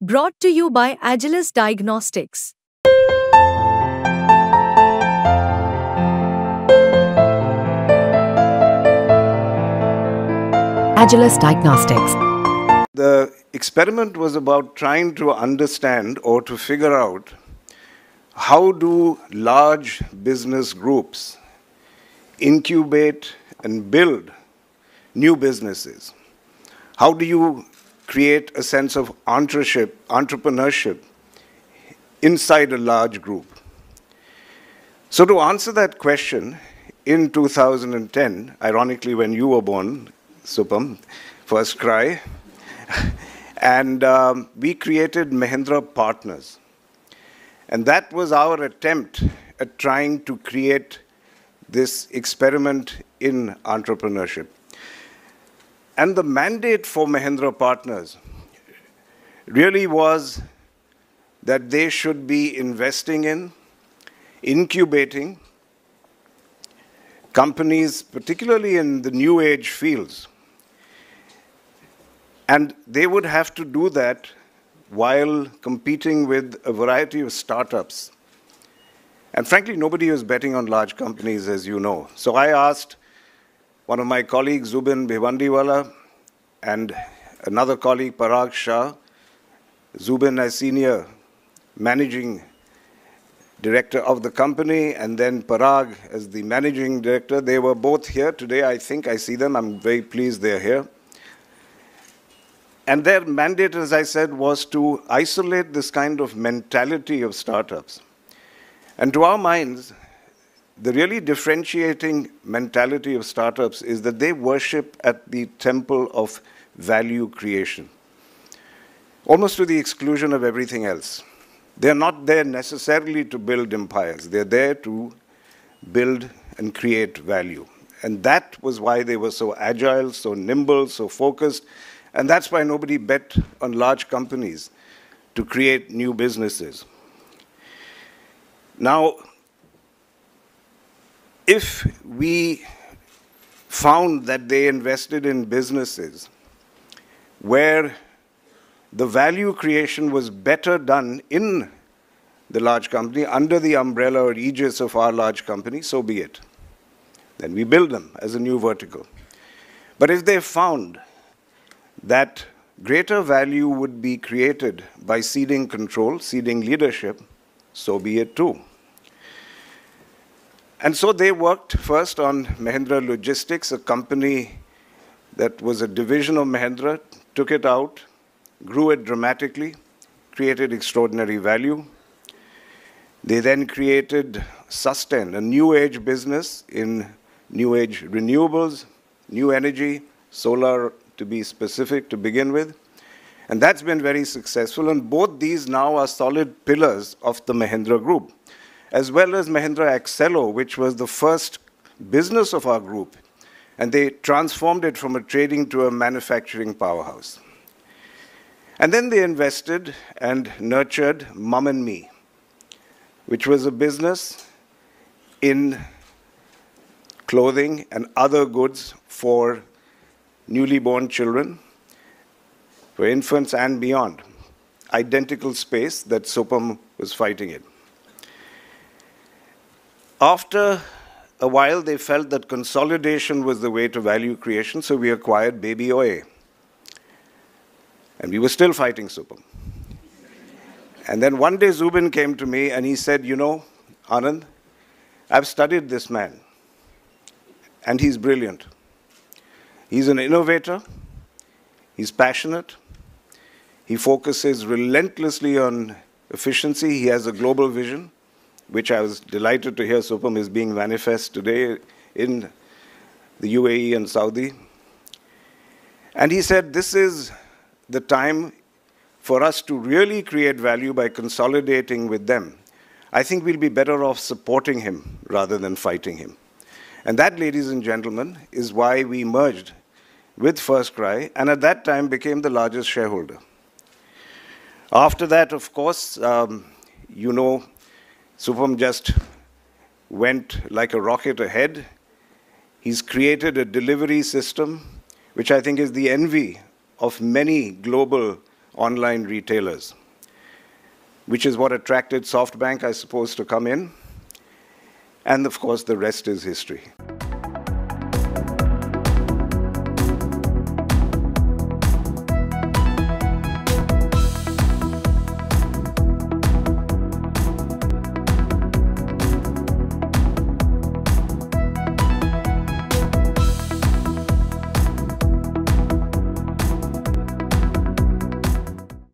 Brought to you by Agilus Diagnostics. Agilus Diagnostics. The experiment was about trying to understand or to figure out how do large business groups incubate and build new businesses. How do you create a sense of entrepreneurship inside a large group? So to answer that question, in 2010, ironically when you were born, Supam, FirstCry, and we created Mahindra Partners. And that was our attempt at trying to create this experiment in entrepreneurship. And the mandate for Mahindra Partners really was that they should be investing in, incubating companies, particularly in the new age fields. And they would have to do that while competing with a variety of startups. And frankly, nobody was betting on large companies, as you know. So I asked one of my colleagues, Zubin Bhiwandiwala, and another colleague, Parag Shah, Zubin as senior managing director of the company, and then Parag as the managing director. They were both here today. I think I see them. I'm very pleased they're here. And their mandate, as I said, was to isolate this kind of mentality of startups. And to our minds, the really differentiating mentality of startups is that they worship at the temple of value creation, almost to the exclusion of everything else. They're not there necessarily to build empires. They're there to build and create value. And that was why they were so agile, so nimble, so focused. And that's why nobody bet on large companies to create new businesses. Now, if we found that they invested in businesses where the value creation was better done in the large company, under the umbrella or aegis of our large company, so be it. Then we build them as a new vertical. But if they found that greater value would be created by ceding control, ceding leadership, so be it too. And so they worked first on Mahindra Logistics, a company that was a division of Mahindra, took it out, grew it dramatically, created extraordinary value. They then created Sustain, a new age business in new age renewables, new energy, solar to be specific to begin with. And that's been very successful. And both these now are solid pillars of the Mahindra Group, as well as Mahindra Accelo, which was the first business of our group. And they transformed it from a trading to a manufacturing powerhouse. And then they invested and nurtured Mum and Me, which was a business in clothing and other goods for newly born children, for infants and beyond. Identical space that Supam was fighting in. After a while, they felt that consolidation was the way to value creation, so we acquired Baby Oye. And we were still fighting Supam. And then one day Zubin came to me and he said, you know, Anand, I've studied this man, and he's brilliant. He's an innovator, he's passionate, he focuses relentlessly on efficiency, he has a global vision, which I was delighted to hear Supam is being manifest today in the UAE and Saudi. And he said, this is the time for us to really create value by consolidating with them. I think we'll be better off supporting him rather than fighting him. And that, ladies and gentlemen, is why we merged with FirstCry, and at that time became the largest shareholder. After that, of course, you know, Supam just went like a rocket ahead. He's created a delivery system, which I think is the envy of many global online retailers, which is what attracted SoftBank, I suppose, to come in. And of course, the rest is history.